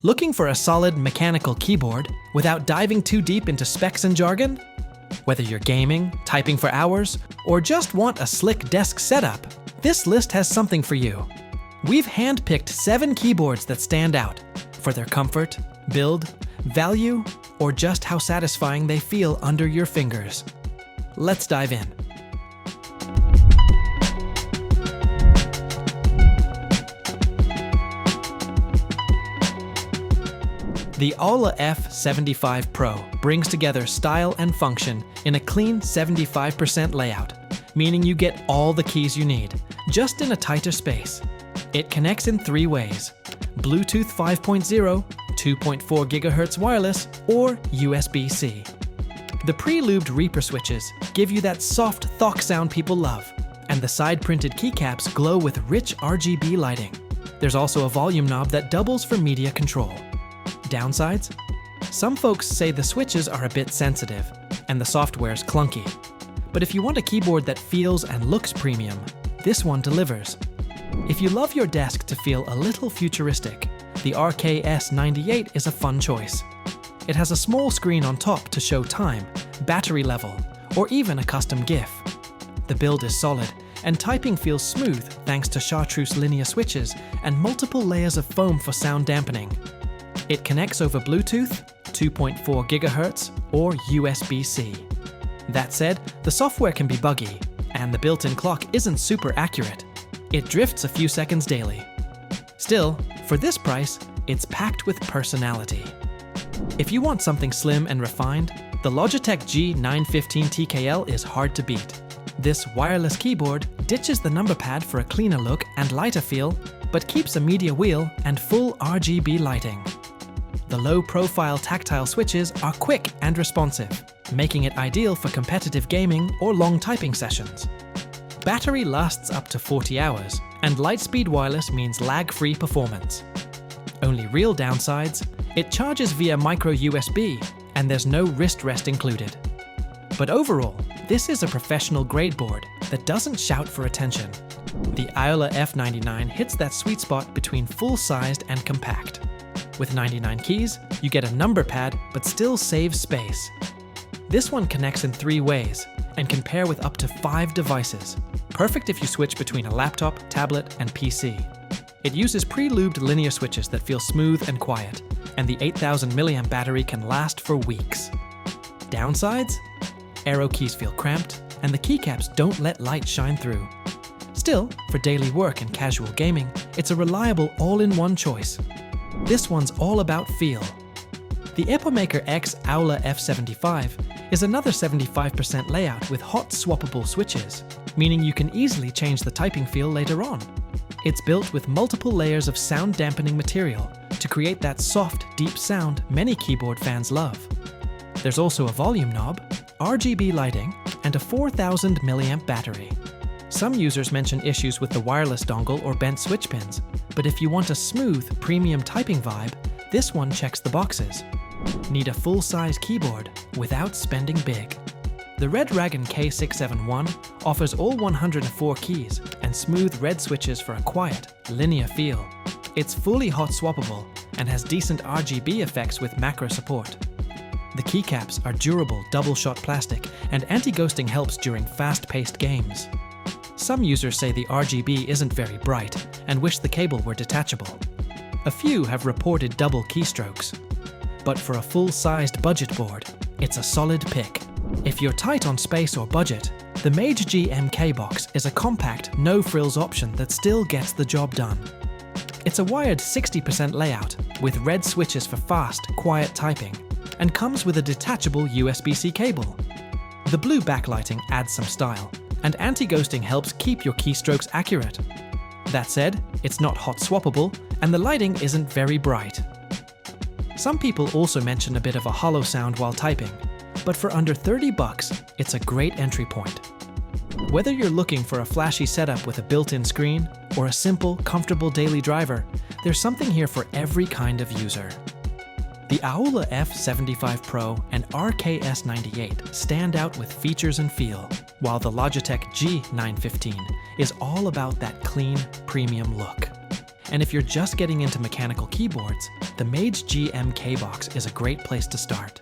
Looking for a solid mechanical keyboard without diving too deep into specs and jargon? Whether you're gaming, typing for hours, or just want a slick desk setup, this list has something for you. We've handpicked 7 keyboards that stand out for their comfort, build, value, or just how satisfying they feel under your fingers. Let's dive in. The AULA F75 Pro brings together style and function in a clean 75% layout, meaning you get all the keys you need, just in a tighter space. It connects in 3 ways: Bluetooth 5.0, 2.4 GHz wireless, or USB-C. The pre-lubed Reaper switches give you that soft thock sound people love, and the side-printed keycaps glow with rich RGB lighting. There's also a volume knob that doubles for media control. Downsides? Some folks say the switches are a bit sensitive, and the software's clunky. But if you want a keyboard that feels and looks premium, this one delivers. If you love your desk to feel a little futuristic, the S98 is a fun choice. It has a small screen on top to show time, battery level, or even a custom GIF. The build is solid, and typing feels smooth thanks to chartreuse linear switches and multiple layers of foam for sound dampening. It connects over Bluetooth, 2.4 GHz, or USB-C. That said, the software can be buggy, and the built-in clock isn't super accurate. It drifts a few seconds daily. Still, for this price, it's packed with personality. If you want something slim and refined, the Logitech G915 TKL is hard to beat. This wireless keyboard ditches the number pad for a cleaner look and lighter feel, but keeps a media wheel and full RGB lighting. The low-profile tactile switches are quick and responsive, making it ideal for competitive gaming or long typing sessions. Battery lasts up to 40 hours, and Lightspeed wireless means lag-free performance. Only real downsides: it charges via micro USB, and there's no wrist rest included. But overall, this is a professional-grade board that doesn't shout for attention. The AULA F99 hits that sweet spot between full-sized and compact. With 99 keys, you get a number pad but still saves space. This one connects in 3 ways and can pair with up to 5 devices. Perfect if you switch between a laptop, tablet, and PC. It uses pre-lubed linear switches that feel smooth and quiet, and the 8000 mAh battery can last for weeks. Downsides? Arrow keys feel cramped, and the keycaps don't let light shine through. Still, for daily work and casual gaming, it's a reliable all-in-one choice. This one's all about feel. The EPOMAKER X AULA F75 is another 75% layout with hot swappable switches, meaning you can easily change the typing feel later on. It's built with multiple layers of sound dampening material to create that soft, deep sound many keyboard fans love. There's also a volume knob, RGB lighting, and a 4000 mAh battery. Some users mention issues with the wireless dongle or bent switch pins, but if you want a smooth, premium typing vibe, this one checks the boxes. Need a full-size keyboard without spending big. The Redragon K671 offers all 104 keys and smooth red switches for a quiet, linear feel. It's fully hot swappable and has decent RGB effects with macro support. The keycaps are durable double-shot plastic, and anti-ghosting helps during fast-paced games. Some users say the RGB isn't very bright and wish the cable were detachable. A few have reported double keystrokes. But for a full-sized budget board, it's a solid pick. If you're tight on space or budget, the MageGee MK-Box is a compact, no-frills option that still gets the job done. It's a wired 60% layout with red switches for fast, quiet typing, and comes with a detachable USB-C cable. The blue backlighting adds some style, and anti-ghosting helps keep your keystrokes accurate. That said, it's not hot swappable, and the lighting isn't very bright. Some people also mention a bit of a hollow sound while typing, but for under $30, it's a great entry point. Whether you're looking for a flashy setup with a built-in screen, or a simple, comfortable daily driver, there's something here for every kind of user. The AULA F75 Pro and S98 stand out with features and feel, while the Logitech G915 is all about that clean, premium look. And if you're just getting into mechanical keyboards, the MageGee MK-Box is a great place to start.